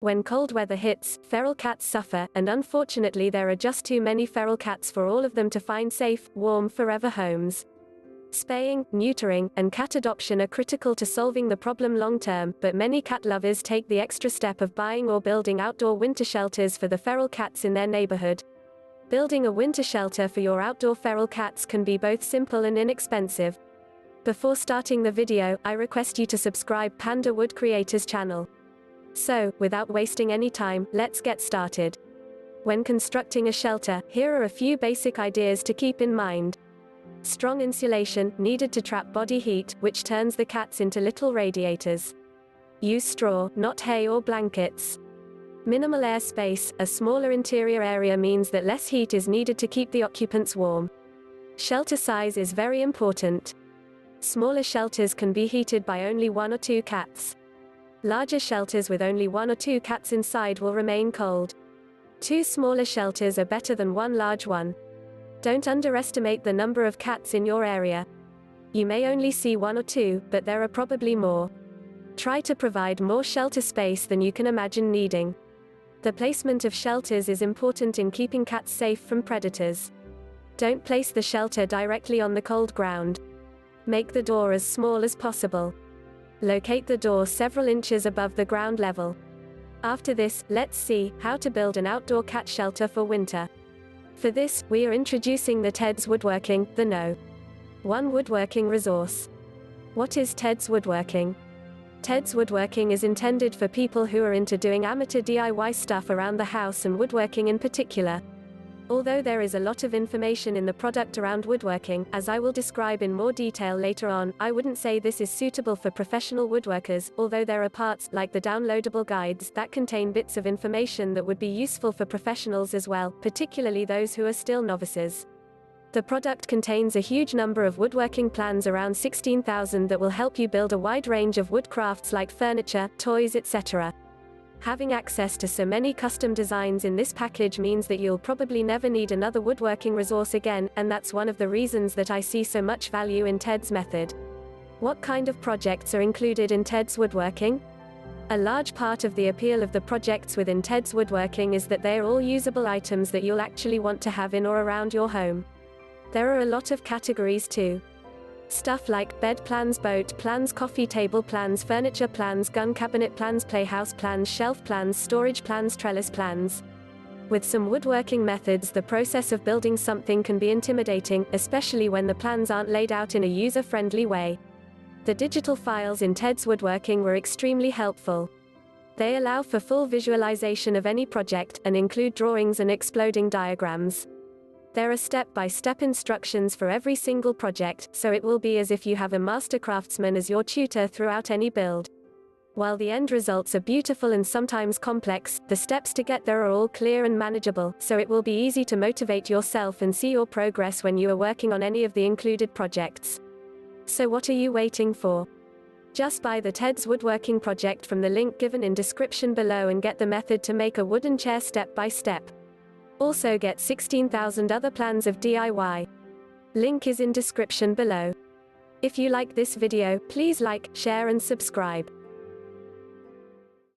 When cold weather hits, feral cats suffer, and unfortunately there are just too many feral cats for all of them to find safe, warm, forever homes. Spaying, neutering, and cat adoption are critical to solving the problem long term, but many cat lovers take the extra step of buying or building outdoor winter shelters for the feral cats in their neighborhood. Building a winter shelter for your outdoor feral cats can be both simple and inexpensive. Before starting the video, I request you to subscribe Panda Wood Creators channel. So, without wasting any time, let's get started. When constructing a shelter, here are a few basic ideas to keep in mind. Strong insulation, needed to trap body heat, which turns the cats into little radiators. Use straw, not hay or blankets. Minimal air space, a smaller interior area means that less heat is needed to keep the occupants warm. Shelter size is very important. Smaller shelters can be heated by only 1 or 2 cats. Larger shelters with only 1 or 2 cats inside will remain cold. 2 smaller shelters are better than 1 large one. Don't underestimate the number of cats in your area. You may only see 1 or 2, but there are probably more. Try to provide more shelter space than you can imagine needing. The placement of shelters is important in keeping cats safe from predators. Don't place the shelter directly on the cold ground. Make the door as small as possible. Locate the door several inches above the ground level. After this, let's see how to build an outdoor cat shelter for winter. For this, we are introducing the TEDS Woodworking, the No. 1 woodworking resource. What is TEDS Woodworking? TEDS Woodworking is intended for people who are into doing amateur DIY stuff around the house and woodworking in particular. Although there is a lot of information in the product around woodworking, as I will describe in more detail later on, I wouldn't say this is suitable for professional woodworkers, although there are parts, like the downloadable guides, that contain bits of information that would be useful for professionals as well, particularly those who are still novices. The product contains a huge number of woodworking plans, around 16,000, that will help you build a wide range of wood crafts like furniture, toys, etc. Having access to so many custom designs in this package means that you'll probably never need another woodworking resource again, and that's one of the reasons that I see so much value in TEDS method. What kind of projects are included in TEDS Woodworking? A large part of the appeal of the projects within TEDS Woodworking is that they are all usable items that you'll actually want to have in or around your home. There are a lot of categories too. Stuff like bed plans, boat plans, coffee table plans, furniture plans, gun cabinet plans, playhouse plans, shelf plans, storage plans, trellis plans. With some woodworking methods, the process of building something can be intimidating, especially when the plans aren't laid out in a user-friendly way. The digital files in TEDS Woodworking were extremely helpful. They allow for full visualization of any project, and include drawings and exploding diagrams. There are step-by-step instructions for every single project, so it will be as if you have a master craftsman as your tutor throughout any build. While the end results are beautiful and sometimes complex, the steps to get there are all clear and manageable, so it will be easy to motivate yourself and see your progress when you are working on any of the included projects. So what are you waiting for? Just buy the TEDS Woodworking project from the link given in description below and get the method to make a wooden chair step by step. Also get 16,000 other plans of DIY. Link is in description below. If you like this video, please like, share and subscribe.